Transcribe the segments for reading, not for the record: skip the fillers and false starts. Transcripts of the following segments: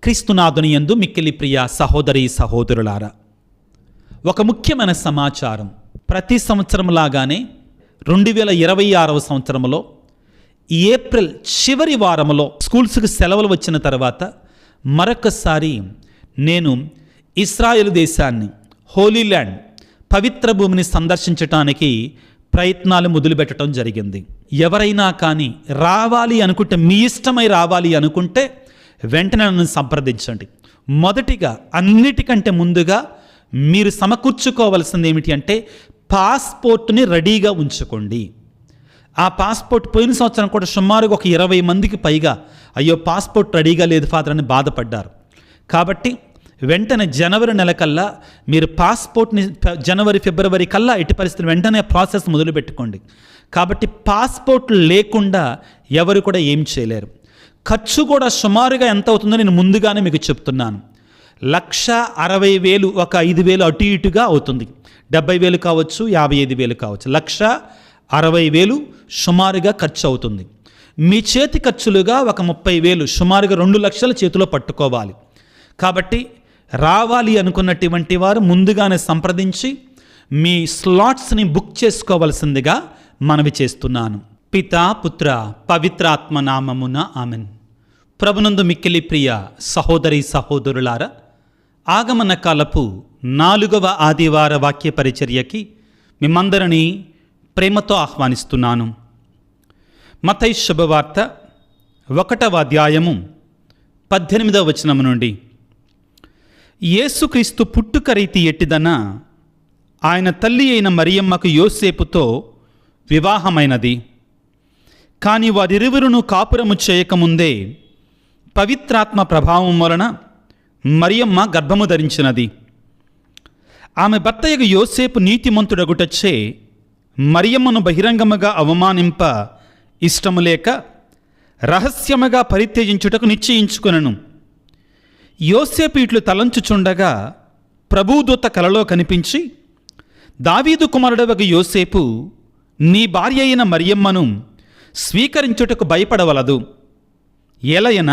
క్రీస్తునాథుని యందు మిక్కిలి ప్రియ సహోదరి సహోదరులారా, ఒక ముఖ్యమైన సమాచారం. ప్రతి సంవత్సరం లాగానే 2026వ సంవత్సరంలో ఏప్రిల్ చివరి వారంలో స్కూల్స్కి సెలవులు వచ్చిన తర్వాత మరొకసారి నేను ఇస్రాయేల్ దేశాన్ని, హోలీ ల్యాండ్, పవిత్ర భూమిని సందర్శించటానికి ప్రయత్నాలు మొదలుపెట్టడం జరిగింది. ఎవరైనా కానీ రావాలి అనుకుంటే, మీ ఇష్టమై రావాలి అనుకుంటే వెంటనే నన్ను సంప్రదించండి. మొదటిగా అన్నిటికంటే ముందుగా మీరు సమకూర్చుకోవాల్సింది ఏమిటి అంటే పాస్పోర్ట్ని రెడీగా ఉంచుకోండి. ఆ పాస్పోర్ట్ పోయిన సంవత్సరం కూడా సుమారుగా ఒక 20 మందికి పైగా అయ్యో పాస్పోర్ట్ రెడీగా లేదు ఫాదర్ అని బాధపడ్డారు. కాబట్టి వెంటనే జనవరి నెల కల్లా మీరు పాస్పోర్ట్ని జనవరి ఫిబ్రవరి కల్లా ఎట్టి పరిస్థితులు వెంటనే ప్రాసెస్ మొదలుపెట్టుకోండి. కాబట్టి పాస్పోర్ట్ లేకుండా ఎవరు కూడా ఏం చేయలేరు. ఖర్చు కూడా సుమారుగా ఎంత అవుతుందో నేను ముందుగానే మీకు చెప్తున్నాను. 1,60,000, ఒక 5,000 అటు ఇటుగా అవుతుంది. 70,000 కావచ్చు, 55,000 కావచ్చు. 1,60,000 సుమారుగా ఖర్చు అవుతుంది. మీ చేతి ఖర్చులుగా ఒక 30,000 సుమారుగా 2 లక్షల చేతిలో పట్టుకోవాలి. కాబట్టి రావాలి అనుకున్నటువంటి వారు ముందుగానే సంప్రదించి మీ స్లాట్స్ని బుక్ చేసుకోవాల్సిందిగా మనవి చేస్తున్నాను. పితా పుత్ర పవిత్రాత్మ నామమున ఆమెన్. ప్రభునందు మిక్కిలి ప్రియ సహోదరి సహోదరులారా, ఆగమన కాలపు 4వ ఆదివార వాక్య పరిచర్యకి మిమ్మందరినీ ప్రేమతో ఆహ్వానిస్తున్నాను. మత్తయి శుభవార్త 1వ అధ్యాయము 18వ వచనము నుండి, యేసుక్రీస్తు పుట్టుక రీతి ఎట్టిదన ఆయన తల్లి అయిన మరియమ్మకు యోసేపుతో వివాహమైనది. కానీ వారిరువురును కాపురము చేయకముందే పవిత్రాత్మ ప్రభావం వలన మరియమ్మ గర్భము ధరించినది. ఆమె భర్తయగు యోసేపు నీతిమంతుడగుటచ్చే మరియమ్మను బహిరంగముగా అవమానింప ఇష్టము లేక రహస్యముగా పరిత్యజించుటకు నిశ్చయించుకొనెను. యోసేపు ఇట్లు తలంచుచుండగా ప్రభుదూత కలలో కనిపించి, దావీదు కుమారుడవగు యోసేపు, నీ భార్య అయిన మరియమ్మను స్వీకరించుటకు భయపడవలదు. ఏలయన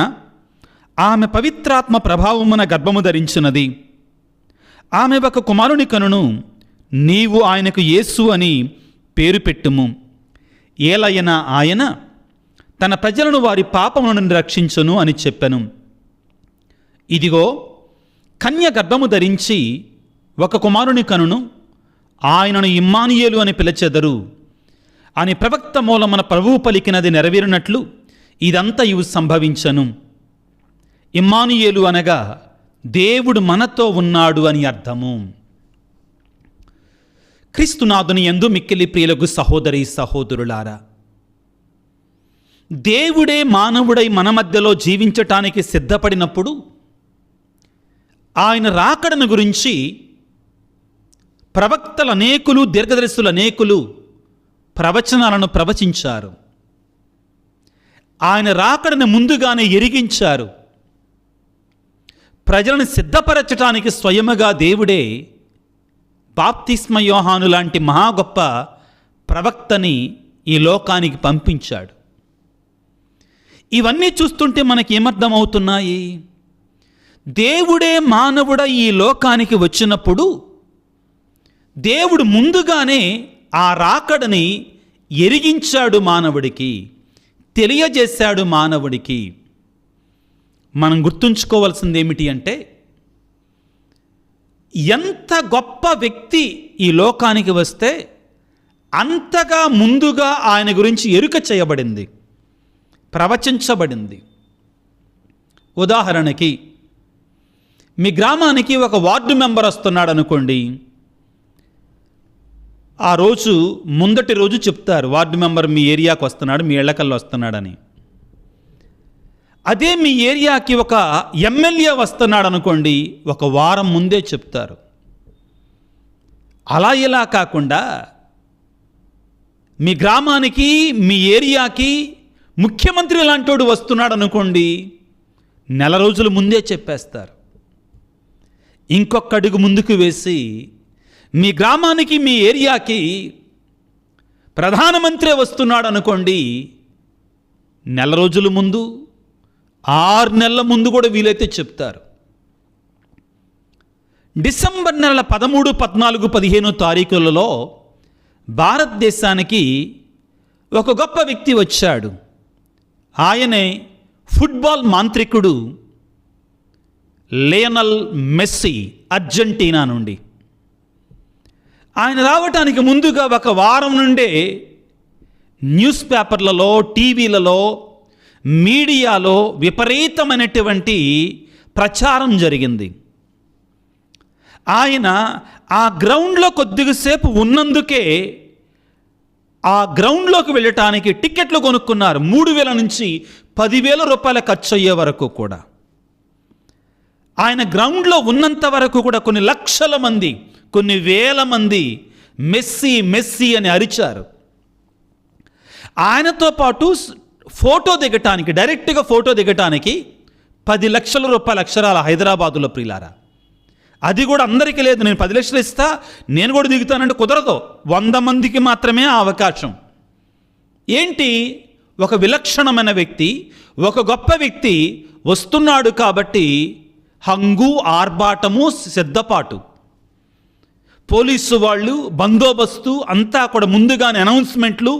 ఆమె పవిత్రాత్మ ప్రభావమున గర్భము ధరించినది. ఆమె ఒక కుమారుని కనును, నీవు ఆయనకు యేసు అని పేరు పెట్టుము. ఏలయన ఆయన తన ప్రజలను వారి పాపముల నుండి రక్షించును అని చెప్పెను. ఇదిగో, కన్య గర్భము ధరించి ఒక కుమారుని కనును, ఆయనను ఇమ్మానుయేలు అని పిలిచెదరు అని ప్రవక్త మూలమున ప్రభువు పలికినది నెరవేరినట్లు ఇదంతయు సంభవించను. ఇమ్మానుయేలు అనగా దేవుడు మనతో ఉన్నాడు అని అర్థము. క్రీస్తునాథుని యందు మిక్కిలి ప్రియులకు సహోదరి సహోదరులారా, దేవుడే మానవుడై మన మధ్యలో జీవించటానికి సిద్ధపడినప్పుడు ఆయన రాకడను గురించి ప్రవక్తలు అనేకులు, దీర్ఘదర్శులు అనేకులు ప్రవచనాలను ప్రవచించారు. ఆయన రాకడను ముందుగానే ఎరిగించారు. ప్రజలను సిద్ధపరచటానికి స్వయముగా దేవుడే బాప్తిస్మ యోహాను లాంటి మహా గొప్ప ప్రవక్తని ఈ లోకానికి పంపించాడు. ఇవన్నీ చూస్తుంటే మనకి ఏమర్థమవుతున్నాయి? దేవుడే మానవుడ ఈ లోకానికి వచ్చినప్పుడు దేవుడు ముందుగానే ఆ రాకడని ఎరిగించాడు, మానవుడికి తెలియజేశాడు. మానవుడికి మనం గుర్తుంచుకోవాల్సింది ఏమిటి అంటే, ఎంత గొప్ప వ్యక్తి ఈ లోకానికి వస్తే అంతగా ముందుగా ఆయన గురించి ఎరుక చేయబడింది, ప్రవచించబడింది. ఉదాహరణకి, మీ గ్రామానికి ఒక వార్డు మెంబర్ వస్తున్నాడు అనుకోండి. ఆ రోజు ముందటి రోజు చెప్తారు, వార్డు మెంబర్ మీ ఏరియాకి వస్తున్నాడు, మీ ఇళ్ళకల్లో వస్తున్నాడని. అదే మీ ఏరియాకి ఒక ఎమ్మెల్యే వస్తున్నాడు అనుకోండి, ఒక వారం ముందే చెప్తారు. అలా ఇలా కాకుండా మీ గ్రామానికి, మీ ఏరియాకి ముఖ్యమంత్రి లాంటోడు వస్తున్నాడు అనుకోండి, నెల రోజుల ముందే చెప్పేస్తారు. ఇంకొక అడుగు ముందుకు వేసి మీ గ్రామానికి, మీ ఏరియాకి ప్రధానమంత్రి వస్తున్నాడు అనుకోండి, నెల రోజుల ముందు, 6 నెలల ముందు కూడా వీలైతే చెప్తారు. డిసెంబర్ నెలల 13, 14, 15 తారీఖులలో భారతదేశానికి ఒక గొప్ప వ్యక్తి వచ్చాడు. ఆయనే ఫుట్బాల్ మాంత్రికుడు లయనల్ మెస్సీ, అర్జెంటీనా నుండి. ఆయన రావటానికి ముందుగా ఒక వారం నుండే న్యూస్ పేపర్లలో, టీవీలలో, మీడియాలో విపరీతమైనటువంటి ప్రచారం జరిగింది. ఆయన ఆ గ్రౌండ్లో కొద్దిసేపు ఉన్నందుకే ఆ గ్రౌండ్లోకి వెళ్ళటానికి టికెట్లు కొనుక్కున్నారు. 3,000 నుంచి 10,000 రూపాయల ఖర్చు అయ్యే వరకు కూడా. ఆయన గ్రౌండ్లో ఉన్నంత వరకు కూడా కొన్ని లక్షల మంది, కొన్ని వేల మంది మెస్సీ మెస్సీ అని అరిచారు. ఆయనతో పాటు ఫోటో దిగటానికి, డైరెక్ట్గా ఫోటో దిగటానికి 10 లక్షల రూపాయల అక్షరాల హైదరాబాదులో ప్రియులారా. అది కూడా అందరికీ లేదు. నేను 10 లక్షలు ఇస్తా, నేను కూడా దిగుతానంటే కుదరదు. 100 మందికి మాత్రమే ఆ అవకాశం. ఏంటి, ఒక విలక్షణమైన వ్యక్తి, ఒక గొప్ప వ్యక్తి వస్తున్నాడు కాబట్టి హంగు, ఆర్భాటము, సిద్ధపాటు, పోలీసు వాళ్ళు, బందోబస్తు అంతా కూడా ముందుగానే అనౌన్స్మెంట్లు,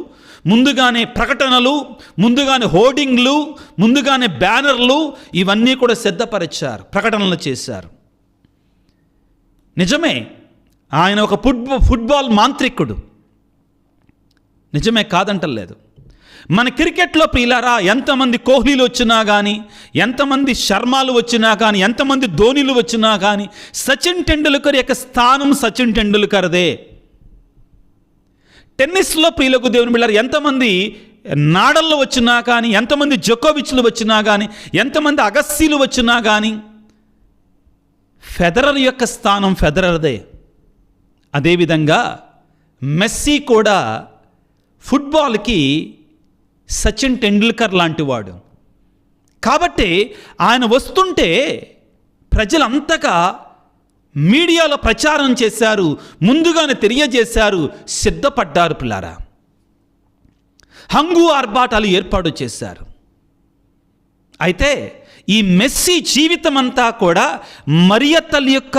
ముందుగానే ప్రకటనలు, ముందుగానే హోర్డింగ్లు, ముందుగానే బ్యానర్లు, ఇవన్నీ కూడా సిద్ధపరిచారు, ప్రకటనలు చేశారు. నిజమే, ఆయన ఒక ఫుట్బాల్ మాంత్రికుడు. నిజమే, కాదంటలేదు. మన క్రికెట్లో ప్రియులారా ఎంతమంది కోహ్లీలు వచ్చినా కానీ, ఎంతమంది శర్మలు వచ్చినా కానీ, ఎంతమంది ధోనీలు వచ్చినా కానీ, సచిన్ టెండూల్కర్ యొక్క స్థానం సచిన్ టెండూల్కర్దే. టెన్నిస్లో ప్రియులకు దేవుని బిడ్డలారా ఎంతమంది నాడల్లో వచ్చినా కానీ, ఎంతమంది జోకోవిచ్లు వచ్చినా కానీ, ఎంతమంది అగస్సీలు వచ్చినా కానీ, ఫెదరర్ యొక్క స్థానం ఫెదరర్దే. అదేవిధంగా మెస్సీ కూడా ఫుట్బాల్కి సచిన్ టెండూల్కర్ లాంటి వాడు. కాబట్టి ఆయన వస్తుంటే ప్రజలంతగా మీడియాలో ప్రచారం చేశారు, ముందుగానే తెలియజేశారు, సిద్ధపడ్డారు పిల్లారా. హంగు ఆర్భాటాలు ఏర్పాటు చేశారు. అయితే ఈ మెస్సీ జీవితం అంతా కూడా మరియ తల్లి యొక్క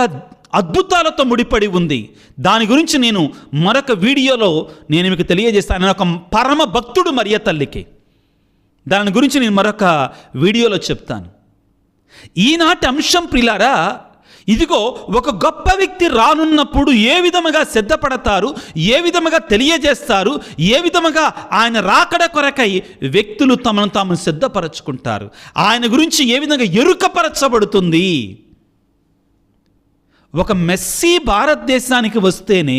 అద్భుతాలతో ముడిపడి ఉంది. దాని గురించి నేను మరొక వీడియోలో నేను మీకు తెలియజేస్తాను. నేను ఒక పరమ భక్తుడు మరియ తల్లికి, దాని గురించి నేను మరొక వీడియోలో చెప్తాను. ఈనాటి అంశం ప్రియులారా, ఇదిగో ఒక గొప్ప వ్యక్తి రానున్నప్పుడు ఏ విధముగా సిద్ధపడతారు, ఏ విధముగా తెలియజేస్తారు, ఏ విధముగా ఆయన రాకడ కొరకై వ్యక్తులు తమను తాము సిద్ధపరచుకుంటారు, ఆయన గురించి ఏ విధంగా ఎరుకపరచబడుతుంది. ఒక మెస్సీ భారతదేశానికి వస్తేనే,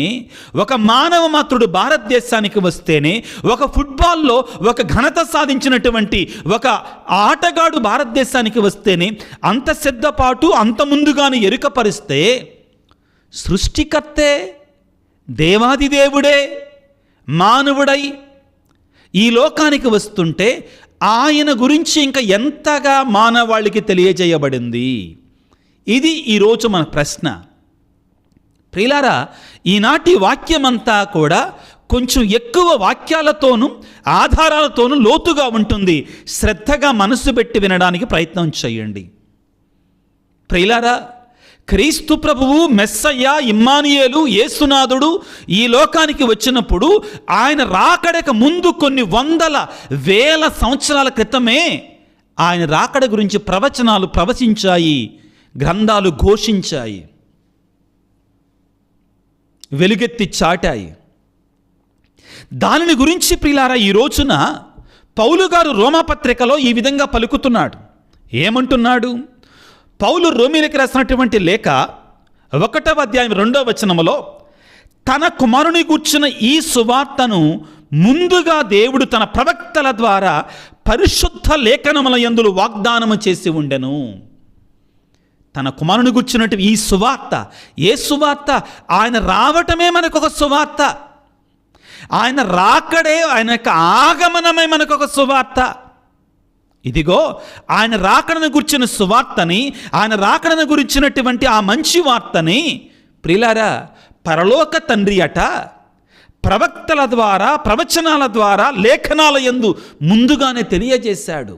ఒక మానవ మాతృడు భారతదేశానికి వస్తేనే, ఒక ఫుట్బాల్లో ఒక ఘనత సాధించినటువంటి ఒక ఆటగాడు భారతదేశానికి వస్తేనే, అంత సిద్ధపాటు, అంత ముందుగానే ఎరుకపరిస్తే, సృష్టికర్తే, దేవాది దేవుడే మానవుడై ఈ లోకానికి వస్తుంటే ఆయన గురించి ఇంకా ఎంతగా మానవాళికి తెలియజేయబడింది. ఇది ఈరోజు మన ప్రశ్న. ప్రియులారా, ఈనాటి వాక్యమంతా కూడా కొంచెం ఎక్కువ వాక్యాలతోనూ ఆధారాలతోనూ లోతుగా ఉంటుంది. శ్రద్ధగా మనసు పెట్టి వినడానికి ప్రయత్నం చేయండి. ప్రియులారా, క్రీస్తు ప్రభువు మెస్సయ్య, ఇమ్మానుయేలు, యేసునాథుడు ఈ లోకానికి వచ్చినప్పుడు ఆయన రాకడకు ముందు కొన్ని వందల వేల సంవత్సరాల క్రితమే ఆయన రాకడ గురించి ప్రవచనాలు ప్రవచించాయి, గ్రంథాలు ఘోషించాయి, వెలుగెత్తి చాటాయి. దానిని గురించి ప్రియులారా ఈ రోజున పౌలు గారు రోమాపత్రికలో ఈ విధంగా పలుకుతున్నాడు. ఏమంటున్నాడు? పౌలు రోమీయులకు రాసినటువంటి లేఖ 1వ అధ్యాయం 2వ వచనములో, తన కుమారుని గూర్చిన ఈ సువార్తను ముందుగా దేవుడు తన ప్రవక్తల ద్వారా పరిశుద్ధ లేఖనముల యందు వాగ్దానము చేసి ఉండెను. తన కుమారుని గుర్చినట్టు ఈ సువార్త, ఏ సువార్త? ఆయన రావటమే మనకొక సువార్త, ఆయన రాకడే, ఆయన యొక్క ఆగమనమే మనకొక సువార్త. ఇదిగో ఆయన రాకడను గురించిన సువార్తని, ఆయన రాకడను గురించినటువంటి ఆ మంచి వార్తని ప్రియులారా పరలోక తండ్రి అట ప్రవక్తల ద్వారా, ప్రవచనాల ద్వారా, లేఖనాల యందు ముందుగానే తెలియజేశాడు.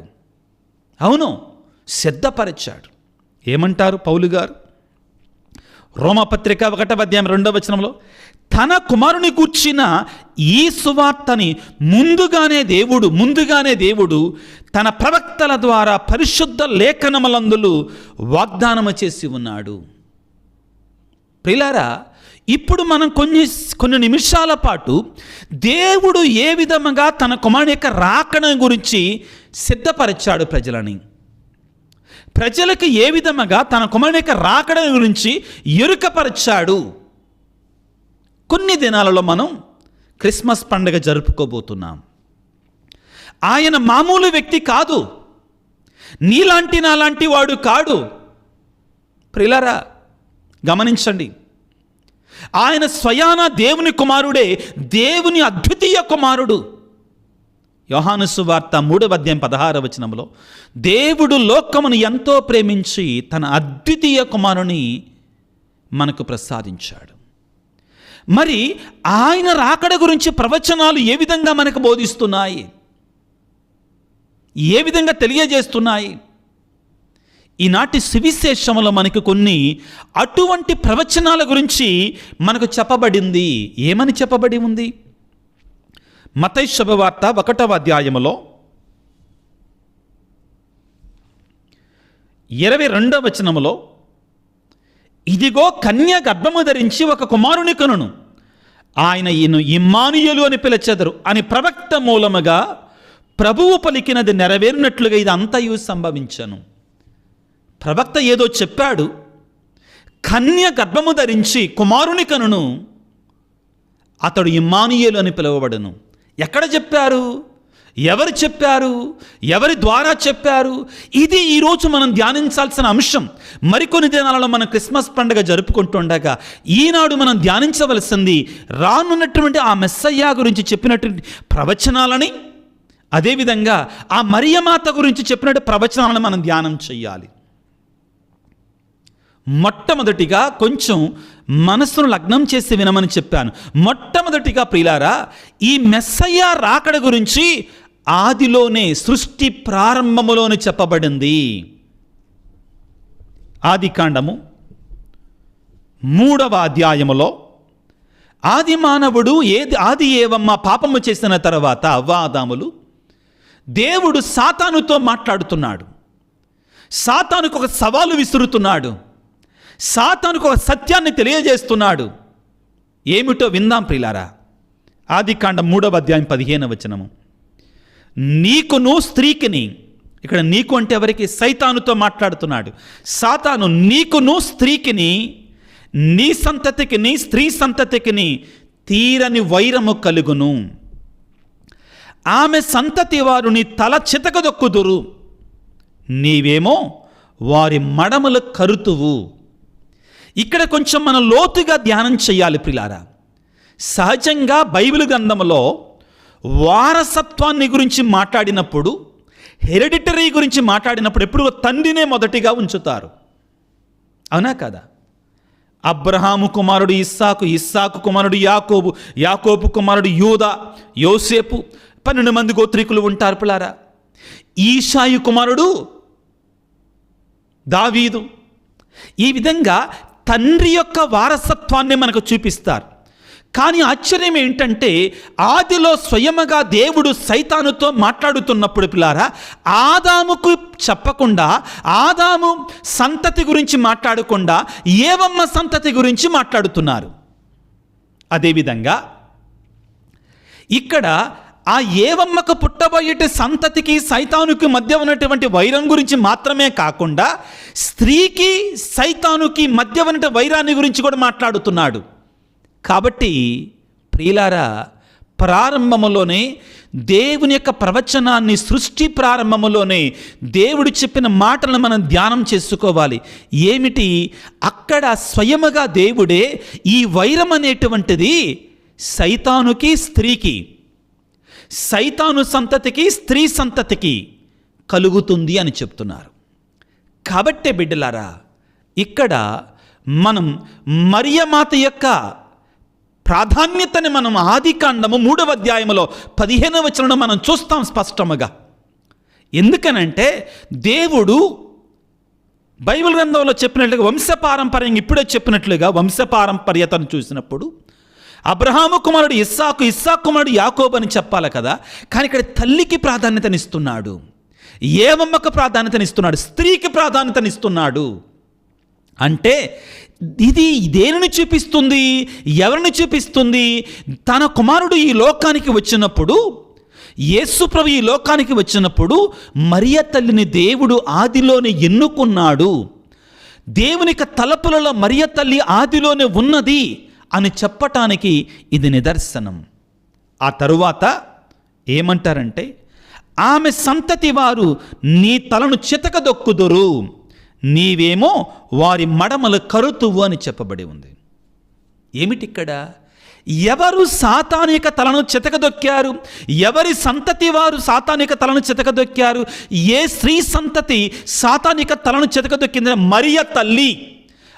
అవును, సిద్ధపరిచాడు. ఏమంటారు పౌలు గారు? రోమపత్రిక 1:2 తన కుమారుని గూర్చిన ఈ సువార్తని ముందుగానే దేవుడు తన ప్రవక్తల ద్వారా పరిశుద్ధ లేఖనములందు వాగ్దానము చేసి ఉన్నాడు. ప్రియులారా, ఇప్పుడు మనం కొన్ని నిమిషాల పాటు దేవుడు ఏ విధముగా తన కుమారుని యొక్క రాకడ గురించి సిద్ధపరిచాడు ప్రజలకు ఏ విధముగా తన కుమారుని యొక్క రాకడ గురించి ఎరుకపరిచాడు. కొన్ని దినాలలో మనం క్రిస్మస్ పండుగ జరుపుకోబోతున్నాం. ఆయన మామూలు వ్యక్తి కాదు, నీలాంటి నాలాంటి వాడు కాడు. ప్రియులారా, గమనించండి, ఆయన స్వయాన దేవుని కుమారుడే, దేవుని అద్వితీయ కుమారుడు. యోహాను సువార్త 3:16 దేవుడు లోకమును ఎంతో ప్రేమించి తన అద్వితీయ కుమారుని మనకు ప్రసాదించాడు. మరి ఆయన రాకడ గురించి ప్రవచనాలు ఏ విధంగా మనకు బోధిస్తున్నాయి, ఏ విధంగా తెలియజేస్తున్నాయి? ఈనాటి సువిశేషములో మనకు కొన్ని అటువంటి ప్రవచనాల గురించి మనకు చెప్పబడింది. ఏమని చెప్పబడి ఉంది? మత్తయి శుభవార్త 1:22 ఇదిగో కన్య గర్భము ధరించి ఒక కుమారుని కనును, ఆయన ఈయన ఇమ్మానుయేలు అని పిలిచెదరు అని ప్రవక్త మూలముగా ప్రభువు పలికినది నెరవేరినట్లుగా ఇది అంతయు సంభవించను. ప్రవక్త ఏదో చెప్పాడు, కన్య గర్భము ధరించి కుమారుని కనును, అతడు ఇమ్మానుయేలు అని పిలువబడును. ఎక్కడ చెప్పారు? ఎవరు చెప్పారు? ఎవరి ద్వారా చెప్పారు? ఇది ఈరోజు మనం ధ్యానించాల్సిన అంశం. మరికొన్ని దినాలలో మనం క్రిస్మస్ పండుగ జరుపుకుంటుండగా ఈనాడు మనం ధ్యానించవలసింది రానున్నటువంటి ఆ మెస్సయ్య గురించి చెప్పినటువంటి ప్రవచనాలని, అదేవిధంగా ఆ మరియమాత గురించి చెప్పినట్టు ప్రవచనాలను మనం ధ్యానం చేయాలి. మొట్టమొదటిగా కొంచెం మనస్సును లగ్నం చేసి వినమని చెప్పాను. మొట్టమొదటిగా ప్రియులారా, ఈ మెస్సయ్య రాకడ గురించి ఆదిలోనే, సృష్టి ప్రారంభములోనే చెప్పబడింది. ఆదికాండము 3:3 ఆది మానవుడు ఆది ఏవమ్మ పాపము చేసిన తర్వాత అవ్వాదాములు దేవుడు సాతానుతో మాట్లాడుతున్నాడు. సాతానుకు ఒక సవాలు విసురుతున్నాడు. సాతానుకు ఒక సత్యాన్ని తెలియజేస్తున్నాడు. ఏమిటో విందాం ప్రియులారా. ఆదికాండం 3:15 నీకును స్త్రీకిని, ఇక్కడ నీకు అంటే ఎవరికి? సైతానుతో మాట్లాడుతున్నాడు. సాతాను నీకును స్త్రీకిని, నీ సంతతికిని, స్త్రీ సంతతికిని తీరని వైరము కలుగును. ఆమె సంతతి వారు నీ తల చితకదొక్కుదురు, నీవేమో వారి మడమలు కరుతువు. ఇక్కడ కొంచెం మనం లోతుగా ధ్యానం చేయాలి ప్రియులారా. సహజంగా బైబిల్ గ్రంథంలో వారసత్వాన్ని గురించి మాట్లాడినప్పుడు, హెరిడిటరీ గురించి మాట్లాడినప్పుడు ఎప్పుడు తండ్రినే మొదటిగా ఉంచుతారు. అవునా కదా? అబ్రహాము కుమారుడు ఇస్సాకు, ఇస్సాకు కుమారుడు యాకోబు, యాకోబు కుమారుడు యూదా, యోసేపు, 12 మంది గోత్రికులు ఉంటారు పిల్లారా. ఈశాయి కుమారుడు దావీదు. ఈ విధంగా తండ్రి యొక్క వారసత్వాన్ని మనకు చూపిస్తారు. కానీ ఆశ్చర్యం ఏంటంటే ఆదిలో స్వయముగా దేవుడు సైతానుతో మాట్లాడుతున్నప్పుడు పిల్లారా, ఆదాముకు చెప్పకుండా, ఆదాము సంతతి గురించి మాట్లాడకుండా ఏవమ్మ సంతతి గురించి మాట్లాడుతున్నారు. అదేవిధంగా ఇక్కడ ఆ ఏవమ్మకు పుట్టబోయేటి సంతతికి సైతానుకి మధ్య ఉన్నటువంటి వైరం గురించి మాత్రమే కాకుండా స్త్రీకి సైతానుకి మధ్య ఉన్న వైరాన్ని గురించి కూడా మాట్లాడుతున్నాడు. కాబట్టి ప్రియులారా, ప్రారంభములోనే దేవుని యొక్క ప్రవచనాన్ని, సృష్టి ప్రారంభములోనే దేవుడు చెప్పిన మాటలను మనం ధ్యానం చేసుకోవాలి. ఏమిటి? అక్కడ స్వయముగా దేవుడే ఈ వైరం అనేటువంటిది సైతానుకి, స్త్రీకి, సైతాను సంతతికి, స్త్రీ సంతతికి కలుగుతుంది అని చెప్తున్నారు. కాబట్టే బిడ్డలారా, ఇక్కడ మనం మరియమాత యొక్క ప్రాధాన్యతని మనం ఆదికాండము 3:15 మనం చూస్తాం స్పష్టముగా. ఎందుకనంటే దేవుడు బైబిల్ గ్రంథంలో చెప్పినట్లుగా వంశపారంపర్యంగా ఇప్పుడే చెప్పినట్లుగా వంశపారంపర్యతను చూసినప్పుడు అబ్రహాము కుమారుడు ఇస్సాకు, ఇస్సాకు కుమారుడు యాకోబు అని చెప్పాలి కదా. కానీ ఇక్కడ తల్లికి ప్రాధాన్యతనిస్తున్నాడు, ఏవమ్మకు ప్రాధాన్యతనిస్తున్నాడు, స్త్రీకి ప్రాధాన్యతనిస్తున్నాడు. అంటే ఇది దేనిని చూపిస్తుంది, ఎవరిని చూపిస్తుంది? తన కుమారుడు ఈ లోకానికి వచ్చినప్పుడు, యేసు ప్రభు ఈ లోకానికి వచ్చినప్పుడు మరియ తల్లిని దేవుడు ఆదిలోనే ఎన్నుకున్నాడు. దేవునికి తలపులలో మరియ తల్లి ఆదిలోనే ఉన్నది అని చెప్పటానికి ఇది నిదర్శనం. ఆ తరువాత ఏమంటారంటే, ఆమె సంతతి వారు నీ తలను చితకదొక్కుదురు, నీవేమో వారి మడమలు కరుతువు అని చెప్పబడి ఉంది. ఏమిటిక్కడ? ఎవరు సాతానిక తలను చితకదొక్కారు? ఎవరి సంతతి వారు సాతానిక తలను చితకదొక్కారు? ఏ స్త్రీ సంతతి సాతానిక తలను చితకదొక్కింది? మరియ తల్లి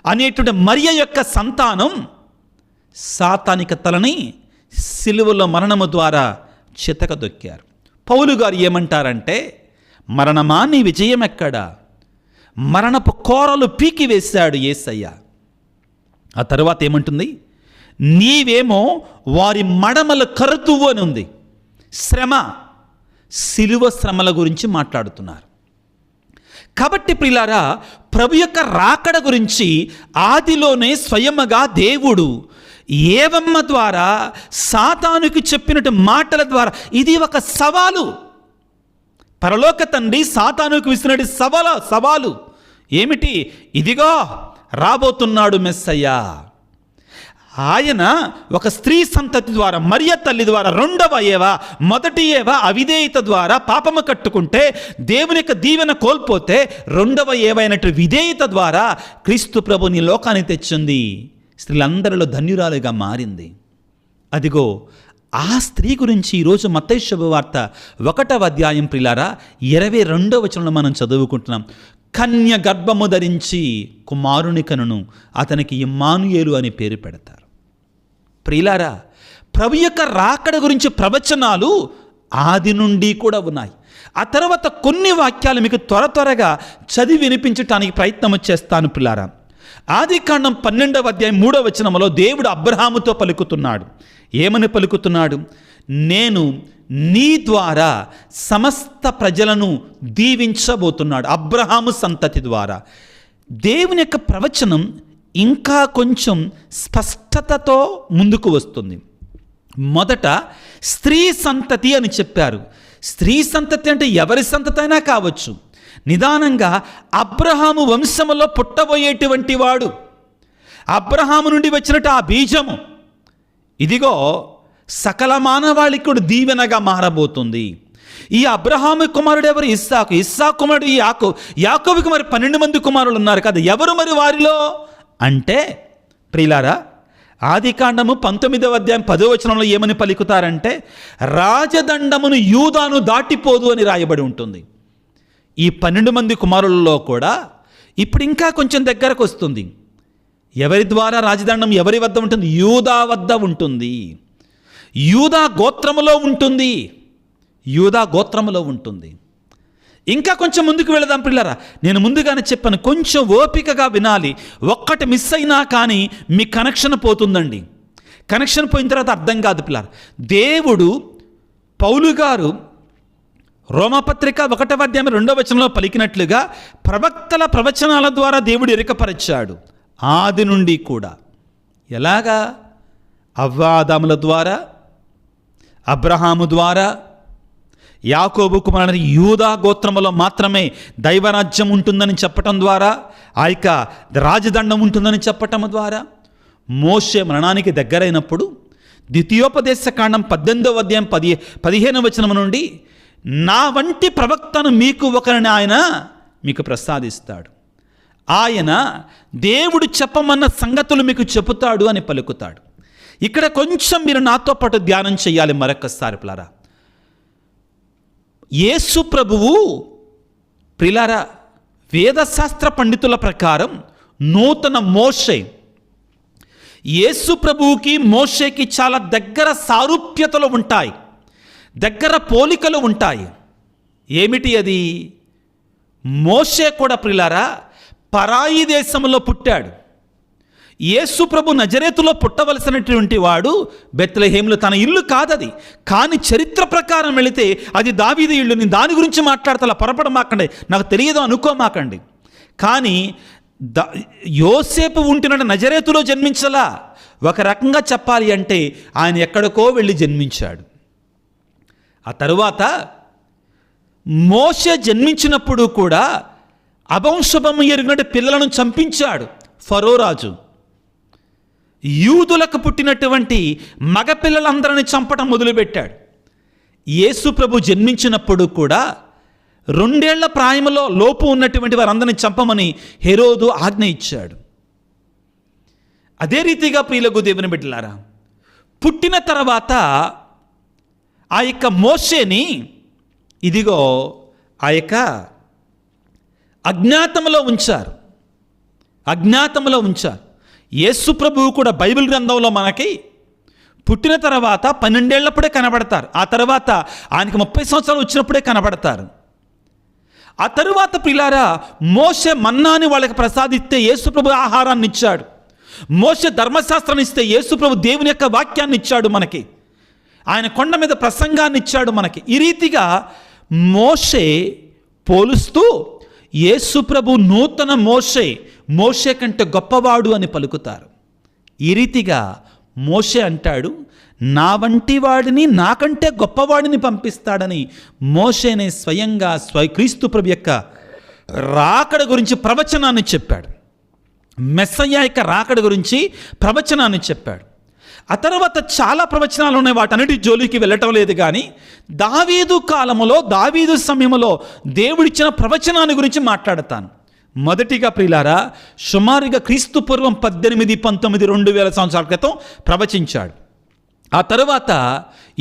అనేటువంటి మరియ యొక్క సంతానం సాతానిక తలని సిలువలో మరణము ద్వారా చితకదొక్కారు. పౌలు గారు ఏమంటారంటే, మరణమా నీ విజయం ఎక్కడా? మరణపు కోరలు పీకి వేశాడు యేసయ్య. ఆ తర్వాత ఏమంటుంది? నీవేమో వారి మడమల కరుతువు అని ఉంది. శ్రమ, సిలువ శ్రమల గురించి మాట్లాడుతున్నారు. కాబట్టి ప్రియులారా, ప్రభు యొక్క రాకడ గురించి ఆదిలోనే స్వయముగా దేవుడు ఏవమ్మ ద్వారా సాతానుకు చెప్పినట్టు మాటల ద్వారా ఇది ఒక సవాలు. పరలోక తండ్రి సాతానుకు విసినటి సవాలు ఏమిటి? ఇదిగో రాబోతున్నాడు మెస్సయ్య. ఆయన ఒక స్త్రీ సంతతి ద్వారా, మరియ తల్లి ద్వారా, రెండవ ఏవ మొదటి ఏవ అవిధేయత ద్వారా పాపము కట్టుకుంటే దేవుని యొక్క దీవెన కోల్పోతే రెండవ ఏవైనటువంటి విధేయత ద్వారా క్రీస్తు ప్రభుని లోకానికి తెచ్చింది. స్త్రీలందరిలో ధన్యురాలుగా మారింది. అదిగో ఆ స్త్రీ గురించి ఈరోజు మత్తయి శుభవార్త 1వ అధ్యాయం ప్రియులారా 22వ వచనంలో మనం చదువుకుంటున్నాం. కన్య గర్భము ధరించి కుమారుని కనును, అతనికి ఇమ్మానుయేలు అని పేరు పెడతారు. ప్రియులారా, ప్రభు యొక్క రాకడ గురించి ప్రవచనాలు ఆది నుండి కూడా ఉన్నాయి. ఆ తర్వాత కొన్ని వాక్యాలు మీకు త్వరగా చదివి వినిపించటానికి ప్రయత్నం చేస్తాను ప్రియులారా. ఆదికాండం 12వ అధ్యాయం 3వ వచనంలో దేవుడు అబ్రహాముతో పలుకుతున్నాడు. ఏమని పలుకుతున్నాడు? నేను నీ ద్వారా సమస్త ప్రజలను దీవించబోతున్నాడు. అబ్రహాము సంతతి ద్వారా. దేవుని యొక్క ప్రవచనం ఇంకా కొంచెం స్పష్టతతో ముందుకు వస్తుంది. మొదట స్త్రీ సంతతి అని చెప్పారు. స్త్రీ సంతతి అంటే ఎవరి సంతతి అయినా కావచ్చు. నిదానంగా అబ్రహాము వంశములో పుట్టబోయేటువంటి వాడు, అబ్రహాము నుండి వచ్చినట్టు ఆ బీజము ఇదిగో సకల మానవాళికుడు దీవెనగా మారబోతుంది. ఈ అబ్రహాము కుమారుడు ఎవరు? ఇస్సాకు. ఇస్సాకు కుమారుడు యాకోబుకి మరి 12 మంది కుమారులు ఉన్నారు కదా. ఎవరు మరి వారిలో అంటే ప్రియులారా, ఆదికాండము 19వ అధ్యాయం 10వ వచనంలో ఏమని పలుకుతారంటే, రాజదండమును యూదాను దాటిపోదు అని రాయబడి ఉంటుంది. ఈ 12 మంది కుమారులలో కూడా ఇప్పుడు ఇంకా కొంచెం దగ్గరకు వస్తుంది. ఎవరి ద్వారా రాజదండం ఎవరి వద్ద ఉంటుంది? యూదా వద్ద ఉంటుంది. యూదా గోత్రములో ఉంటుంది. యూదా గోత్రములో ఉంటుంది. ఇంకా కొంచెం ముందుకు వెళదాం పిల్లరా. నేను ముందుగానే చెప్పాను, కొంచెం ఓపికగా వినాలి. ఒక్కటి మిస్ అయినా కానీ మీ కనెక్షన్ పోతుందండి. కనెక్షన్ పోయిన తర్వాత అర్థం కాదు పిల్లరా. దేవుడు పౌలు గారు రోమపత్రిక 1వ అధ్యాయం 2వ వచనంలో పలికినట్లుగా ప్రవక్తల ప్రవచనాల ద్వారా దేవుడు ఎరుకపరిచాడు. ఆది నుండి కూడా ఎలాగా? అవ్వాదాముల ద్వారా, అబ్రహాము ద్వారా, యాకోబు కుమారుని యూదా గోత్రములో మాత్రమే దైవరాజ్యం ఉంటుందని చెప్పటం ద్వారా, ఆ యొక్క రాజదండం ఉంటుందని చెప్పటం ద్వారా, మోషే మరణానికి దగ్గరైనప్పుడు ద్వితీయోపదేశ కాండం 18వ అధ్యాయం 15వ వచనం నుండి, నా వంటి ప్రవక్తను మీకు ఒకరిని ఆయన మీకు ప్రసాదిస్తాడు, ఆయన దేవుడు చెప్పమన్న సంగతులు మీకు చెబుతాడు అని పలుకుతాడు. ఇక్కడ కొంచెం మీరు నాతో పాటు ధ్యానం చేయాలి మరొకసారి పిల్లారా. యేసు ప్రభువు ప్రిలారా వేదశాస్త్ర పండితుల ప్రకారం నూతన మోషే, యేసు ప్రభువుకి మోషేకి చాలా దగ్గర సారూప్యతలు ఉంటాయి, దగ్గర పోలికలు ఉంటాయి. ఏమిటి అది? మోషే కూడా ప్రిలారా పరాయి దేశంలో పుట్టాడు. యేసు ప్రభు నజరేతులో పుట్టవలసినటువంటి వాడు బెత్లెహేములో, తన ఇల్లు కాదది. కానీ చరిత్ర ప్రకారం వెళితే అది దావీదు ఇల్లు. నేను దాని గురించి మాట్లాడతా, పొరపడమాకండి, నాకు తెలియదు అనుకోమాకండి. కానీ యోసేపు ఉంటున్న నజరేతులో జన్మించలా. ఒక రకంగా చెప్పాలి అంటే ఆయన ఎక్కడికో వెళ్ళి జన్మించాడు. ఆ తరువాత మోషే జన్మించినప్పుడు కూడా అవంశభము ఎరిగినట్టు పిల్లలను చంపించాడు ఫరో రాజు. యూదులకు పుట్టినటువంటి మగపిల్లలందరినీ చంపటం మొదలుపెట్టాడు. యేసు ప్రభు జన్మించినప్పుడు కూడా 2 ఏళ్ల ప్రాయంలో లోపు ఉన్నటువంటి వారందరినీ చంపమని హెరోదు ఆజ్ఞ ఇచ్చాడు. అదే రీతిగా ప్రియులకు దేవుని బిడ్డలారా, పుట్టిన తర్వాత ఆ యొక్క మోషేని ఇదిగో ఆ యొక్క అజ్ఞాతంలో ఉంచారు. యేసు ప్రభువు కూడా బైబిల్ గ్రంథంలో మనకి పుట్టిన తర్వాత 12 ఏళ్లప్పుడే కనబడతారు. ఆ తర్వాత ఆయనకి 30 సంవత్సరాలు వచ్చినప్పుడే కనబడతారు. ఆ తరువాత ప్రియులారా, మోషే మన్నాని వాళ్ళకి ప్రసాదిస్తే యేసు ప్రభు ఆహారాన్ని ఇచ్చాడు. మోషే ధర్మశాస్త్రాన్ని ఇస్తే యేసు ప్రభు దేవుని యొక్క వాక్యాన్ని ఇచ్చాడు మనకి. ఆయన కొండ మీద ప్రసంగాన్ని ఇచ్చాడు మనకి. ఈ రీతిగా మోషే పోలుస్తూ యేసు ప్రభు నూతన మోషే కంటే గొప్పవాడు అని పలుకుతారు. ఈ రీతిగా మోషే అంటాడు, నా వంటి వాడిని నాకంటే గొప్పవాడిని పంపిస్తాడని మోషేనే స్వయంగా క్రీస్తు ప్రభు యొక్క రాకడ గురించి ప్రవచనాన్ని చెప్పాడు. మెస్సయ్య యొక్క రాకడ గురించి ప్రవచనాన్ని చెప్పాడు. ఆ తర్వాత చాలా ప్రవచనాలు ఉన్నాయి, వాటన్నిటి జోలికి వెళ్ళటం లేదు. కానీ దావీదు కాలములో, దావీదు సమయంలో దేవుడిచ్చిన ప్రవచనాన్ని గురించి మాట్లాడతాను. మొదటిగా ప్రియులారా, సుమారుగా క్రీస్తు పూర్వం 18, 19, 2000 సంవత్సరాల క్రితం ప్రవచించాడు. ఆ తరువాత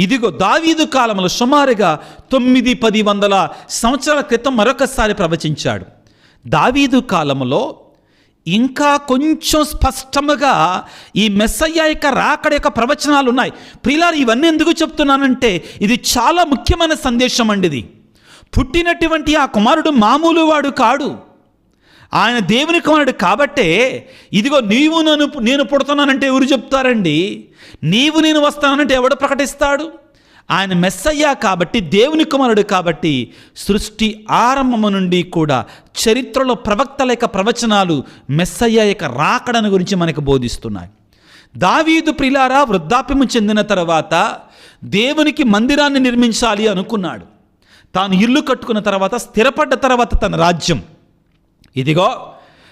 ఇదిగో దావీదు కాలంలో సుమారుగా 900-1000 సంవత్సరాల క్రితం మరొకసారి ప్రవచించాడు. దావీదు కాలంలో ఇంకా కొంచెం స్పష్టముగా ఈ మెస్సయ్య యొక్క రాకడ యొక్క ప్రవచనాలు ఉన్నాయి. ప్రియులారా, ఇవన్నీ ఎందుకు చెప్తున్నానంటే ఇది చాలా ముఖ్యమైన సందేశం అండి. ఇది పుట్టినటువంటి ఆ కుమారుడు మామూలు వాడు కాడు, ఆయన దేవుని కుమారుడు. కాబట్టే ఇదిగో నేను పుడుతున్నానంటే ఎవరు చెప్తారండి? నేను వస్తానంటే ఎవడు ప్రకటిస్తాడు? ఆయన మెస్సయ్య కాబట్టి, దేవుని కుమారుడు కాబట్టి, సృష్టి ఆరంభము నుండి కూడా చరిత్రలో ప్రవక్తల యొక్క ప్రవచనాలు మెస్సయ్య యొక్క రాకడను గురించి మనకు బోధిస్తున్నాయి. దావీదు ప్రియులారా వృద్ధాప్యము చెందిన తర్వాత దేవునికి మందిరాన్ని నిర్మించాలి అనుకున్నాడు. తాను ఇల్లు కట్టుకున్న తర్వాత, స్థిరపడ్డ తర్వాత తన రాజ్యం, ఇదిగో